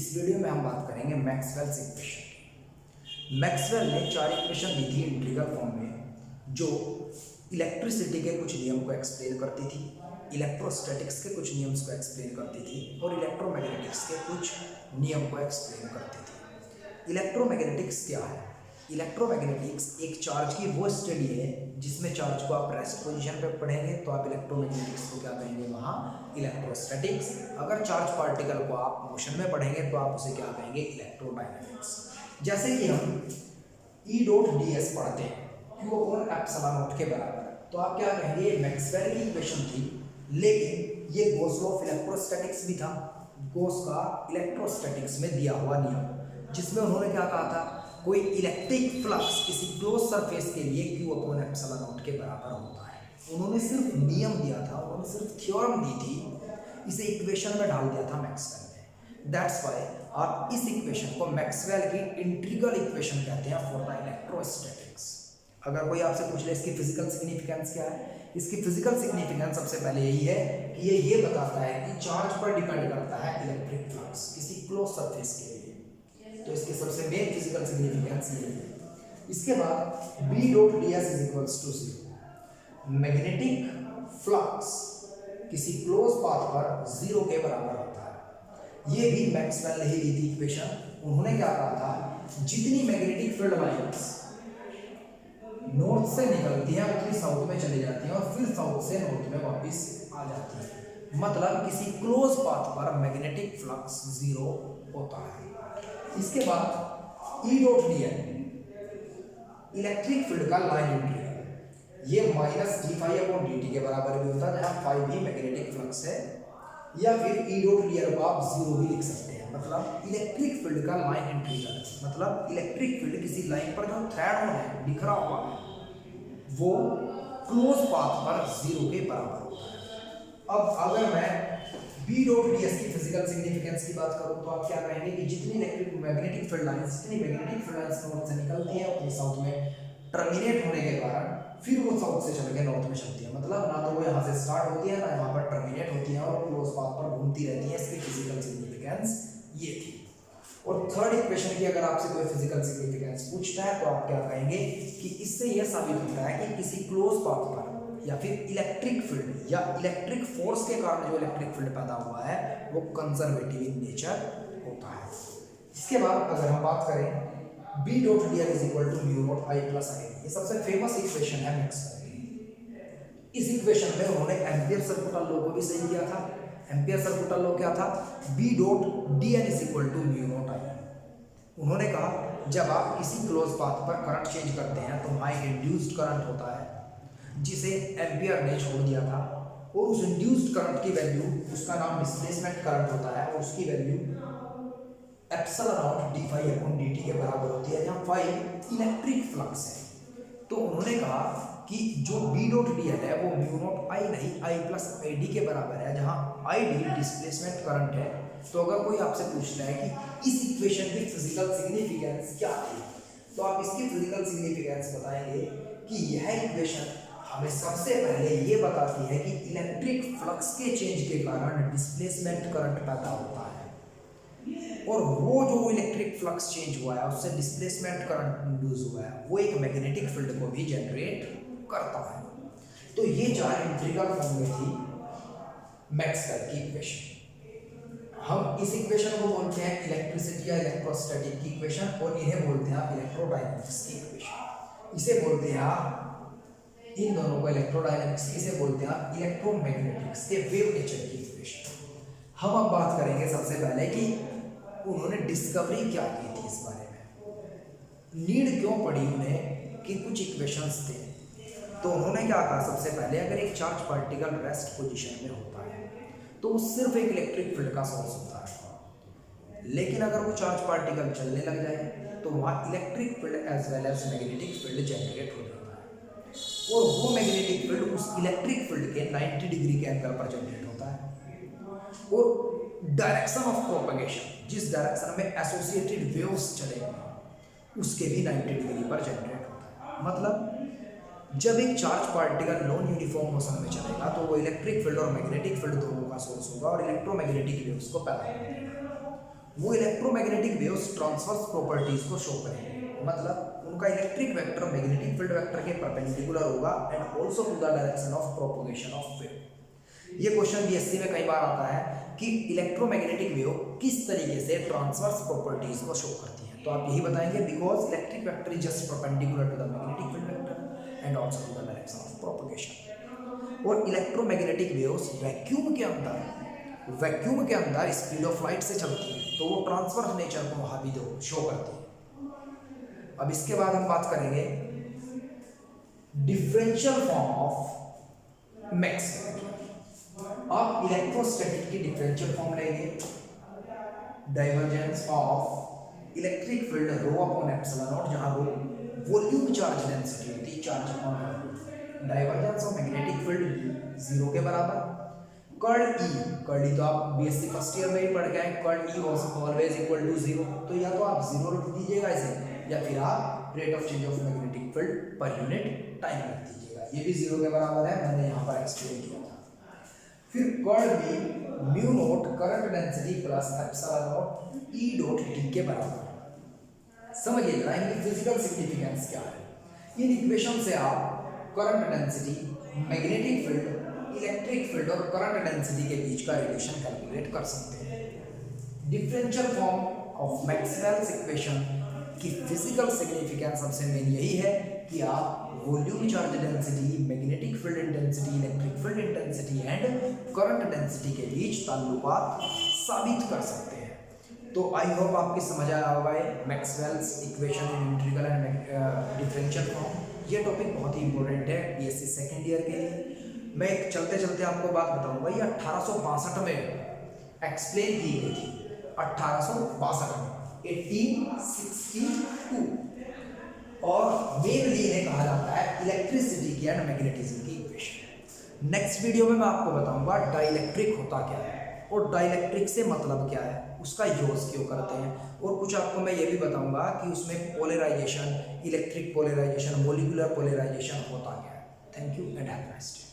इस वीडियो में हम बात करेंगे मैक्सवेल्स इक्वेशन की। मैक्सवेल ने 4 इक्वेशन दी थी इंटीग्रल फॉर्म में, जो इलेक्ट्रिसिटी के कुछ नियम को एक्सप्लेन करती थी, इलेक्ट्रोस्टैटिक्स के कुछ नियम्स को एक्सप्लेन करती थी और इलेक्ट्रोमैग्नेटिक्स के कुछ नियम को एक्सप्लेन करती थी। इलेक्ट्रोमैग्नेटिक्स क्या है? इलेक्ट्रोमैग्नेटिक्स एक चार्ज की वो स्टडी है जिसमें चार्ज को आप रेस्ट पोजीशन पे पढ़ेंगे तो आप इलेक्ट्रोमैग्नेटिक्स को क्या कहेंगे, वहाँ इलेक्ट्रोस्टैटिक्स। अगर चार्ज पार्टिकल को आप मोशन में पढ़ेंगे तो आप उसे क्या कहेंगे, इलेक्ट्रोडायनेमिक्स। जैसे कि हम ई डॉट डी एस पढ़ते हैं क्यू अपॉन एप्सिलॉन नॉट के बराबर, तो आप क्या कहेंगे, मैक्सवेल की इक्वेशन थी, लेकिन ये गॉस लॉ ऑफ इलेक्ट्रोस्टैटिक्स भी था, गॉस का इलेक्ट्रोस्टैटिक्स में दिया हुआ नियम, जिसमें उन्होंने क्या कहा था, कोई इलेक्ट्रिक फ्लक्स किसी क्लोज सरफेस के लिए क्यू अपॉन एप्सिलॉन नॉट के बराबर होता है। उन्होंने सिर्फ नियम दिया था, उन्होंने सिर्फ थ्योरम दी थी, इसे इक्वेशन में डाल दिया था मैक्सवेल ने। दैट्स वाई आप इस इक्वेशन को मैक्सवेल की इंटीग्रल इक्वेशन कहते हैं फॉर द इलेक्ट्रोस्टैटिक्स। अगर कोई आपसे पूछ ले इसकी फिजिकल सिग्निफिकेंस क्या है, इसकी फिजिकल सिग्निफिकेंस सबसे पहले यही है कि ये बताता है कि चार्ज पर डिपेंड करता है इलेक्ट्रिक फ्लक्स किसी क्लोज सरफेस के लिए, तो इसके सबसे मेन फिजिकल सिग्निफिकेंस ये है। इसके बाद B dot D S is equals to 0, magnetic flux किसी क्लोज पाथ पर 0 के बराबर होता है। ये भी मैक्सवेल ने ही दी थी इक्वेशन। उन्होंने क्या कहा था, जितनी मैग्नेटिक फील्ड लाइंस नॉर्थ से निकलती हैं उतनी साउथ में चली जाती हैं और फिर साउथ से नॉर्थ में वापस आ जाती हैं, मतलब किसी क्लोज पाथ पर मैग्नेटिक फ्लक्स 0 होता है। इसके बाद E dot D n electric field का लाइन इंटीग्रल, ये minus D phi upon D T के बराबर भी होता है, जहाँ फाई भी मैग्नेटिक फ्लक्स है, या फिर ई डॉट डी एन को आप 0 भी लिख सकते हैं। मतलब इलेक्ट्रिक फील्ड का लाइन इंटीग्रल, मतलब इलेक्ट्रिक फील्ड किसी लाइन पर जो थ्रेड होना है, बिखरा हुआ है, वो क्लोज पाथ पर 0 के बराबर होता है। अब अगर मैं बी डॉट डी एस की फिजिकल सिग्निफिकेंस की बात करूं तो आप क्या कहेंगे कि जितनी electric magnetic field lines north से निकलती है उतनी साउथ में टर्मिनेट होने के कारण फिर वो साउथ से चल के नॉर्थ में चलती है, मतलब ना तो वो यहाँ से स्टार्ट होती है ना यहाँ पर टर्मिनेट होती है और क्लोज पाथ पर घूमती रहती है। इसकी फिजिकल सिग्निफिकेंस ये थी। और थर्ड इक्वेशन की अगर आपसे कोई फिजिकल सिग्निफिकेंस पूछता है तो आप क्या कहेंगे कि इससे यह साबित होता है कि किसी क्लोज पाथ पर या फिर इलेक्ट्रिक फील्ड या इलेक्ट्रिक फोर्स के कारण जो इलेक्ट्रिक फील्ड पैदा हुआ है वो कंजर्वेटिव इन नेचर होता है। इसके बाद अगर हम बात करें B dot D L is equal to mu not I plus I, ये सबसे फेमस इक्वेशन है मैक्सवेल की। इस इक्वेशन में उन्होंने एम्पियर सर्कुलर लॉ को भी सही किया था। एम्पियर सर्कुलर लॉ क्या था, B dot D N is equal to mu not I. उन्होंने कहा जब आप किसी क्लोज पाथ पर करंट चेंज करते हैं तो वहाँ इंड्यूस्ड करंट होता है जिसे एम्पियर ने छोड़ दिया था, और उस इंड्यूस्ड करंट की वैल्यू, उसका नाम डिस्प्लेसमेंट करंट होता है, और उसकी value epsilon not D phi upon D T के बराबर होती है, जहाँ फाई इलेक्ट्रिक फ्लक्स है। तो उन्होंने कहा कि जो बी डॉट डी एल है वो म्यू नॉट आई नहीं आई प्लस आई डी के बराबर है, जहाँ आई डी डिस्प्लेसमेंट करंट है। तो अगर कोई आपसे पूछता है कि इस इक्वेशन की फिजिकल सिग्निफिकेंस क्या थी, तो आप इसकी फिजिकल सिग्निफिकेंस बताएंगे कि यह इक्वेशन हमें सबसे पहले ये बताती है कि इलेक्ट्रिक फ्लक्स के चेंज के कारण डिस्प्लेसमेंट करंट पैदा होता है, और वो जो इलेक्ट्रिक फ्लक्स चेंज हुआ है उससे डिस्प्लेसमेंट करंट इंड्यूस हुआ है, वो एक मैग्नेटिक फील्ड को भी जनरेट करता है। तो ये 4 इंटीग्रल फॉर्म में थी मैक्सवेल की इक्वेशन। हम इस इक्वेशन को बोलते हैं इलेक्ट्रिसिटी या इलेक्ट्रोस्टैटिक की इक्वेशन, और इन्हें बोलते हैं आप इलेक्ट्रोडायनेमिक्स की इक्वेशन। इसे बोलते हैं आप, इन दोनों को इलेक्ट्रोडायनेमिक्स, इसे बोलते हैं आप इलेक्ट्रोमैग्नेटिक्स के वेव नेचर की इक्वेशन। हम अब बात करेंगे सबसे पहले कि उन्होंने डिस्कवरी क्या की थी इस बारे में, नीड क्यों पड़ी उन्हें कि कुछ इक्वेशंस थे। तो उन्होंने क्या कहा, सबसे पहले अगर एक चार्ज पार्टिकल रेस्ट पोजीशन में होता है तो वो सिर्फ एक इलेक्ट्रिक फील्ड का सोर्स होता है, लेकिन अगर वो चार्ज पार्टिकल चलने लग जाए तो वहाँ electric field as well as magnetic field generate हो जाता है, और वो मैग्नेटिक फील्ड उस इलेक्ट्रिक फील्ड के 90 डिग्री के एंगल पर जनरेट होता है, और डायरेक्शन ऑफ प्रोपगेशन, जिस डायरेक्शन में एसोसिएटेड वेव्स चलेंगे उसके भी 90 डिग्री पर जनरेट होता है। मतलब जब एक charge particle non uniform motion में चलेगा तो वो इलेक्ट्रिक फील्ड और मैग्नेटिक फील्ड दोनों का सोर्स होगा और इलेक्ट्रोमैग्नेटिक वेव्स को पैदा करेगा। वो इलेक्ट्रोमैग्नेटिक वेव्स ट्रांसवर्स प्रॉपर्टीज को शो करेंगे, मतलब उनका electric vector magnetic field vector के परपेंडिकुलर होगा and also to the direction of propagation of wave. ये क्वेश्चन बीएससी में कई बार आता है कि इलेक्ट्रोमैग्नेटिक वेव किस तरीके से ट्रांसवर्स प्रॉपर्टीज को शो करती है, तो आप यही बताएंगे because electric vector is just perpendicular to the magnetic field vector and also to the direction of propagation. और इलेक्ट्रोमैग्नेटिक वेव्स वैक्यूम के अंदर स्पीड ऑफ लाइट से चलती है, तो वो ट्रांसवर्स नेचर को वहां भी शो करती है। अब इसके बाद हम बात करेंगे डिफरेंशियल फॉर्म ऑफ मैक्सवेल। आप इलेक्ट्रोस्टैटिक की डिफरेंशियल फॉर्म लेंगे, divergence of electric field rho upon epsilon not, जहां रो वॉल्यूम चार्ज डेंसिटी होती है, charge upon volume. Divergence of magnetic field 0 के बराबर। कर्ल ई तो आप बीएससी फर्स्ट ईयर में ही पढ़ गए, curl E was always equal to 0, तो या तो आप 0 रख दीजिएगा इसे, या फिर आप rate of change of magnetic field per unit time रख दीजिएगा। ये भी 0 के बराबर है, मैंने यहाँ पर एक्सप्लेन किया था। फिर curl B mu not current density plus epsilon not E dot T के बराबर। समझिएगा इनकी फिजिकल सिग्निफिकेंस क्या है। इन इक्वेशन से आप current density, magnetic field, electric field और करंट डेंसिटी के बीच का रिलेशन कैलकुलेट कर सकते हैं। Differential form of Maxwell's equation की फिजिकल सिग्निफिकेंस सबसे मेन यही है कि आप volume charge density, magnetic field intensity, electric field intensity and current density के बीच ताल्लुकात साबित कर सकते हैं। तो आई होप आपकी समझ आया होगा Maxwell's equation in integral and differential form. ये टॉपिक बहुत ही इंपॉर्टेंट है बीएससी सेकेंड ईयर के लिए। मैं एक चलते चलते आपको बात बताऊंगा, ये 1862 में एक्सप्लेन की गई थी, 1862 में 1862, और मेनली इन्हें कहा जाता है इलेक्ट्रिसिटी की एंड मैग्नेटिज्म की इक्वेशन। नेक्स्ट वीडियो में मैं आपको बताऊंगा डाइलेक्ट्रिक होता क्या है और डाइलेक्ट्रिक से मतलब क्या है, उसका यूज क्यों करते हैं, और कुछ आपको मैं ये भी बताऊंगा कि उसमें polarization, electric polarization, molecular polarization होता क्या है। Thank you and have a nice day.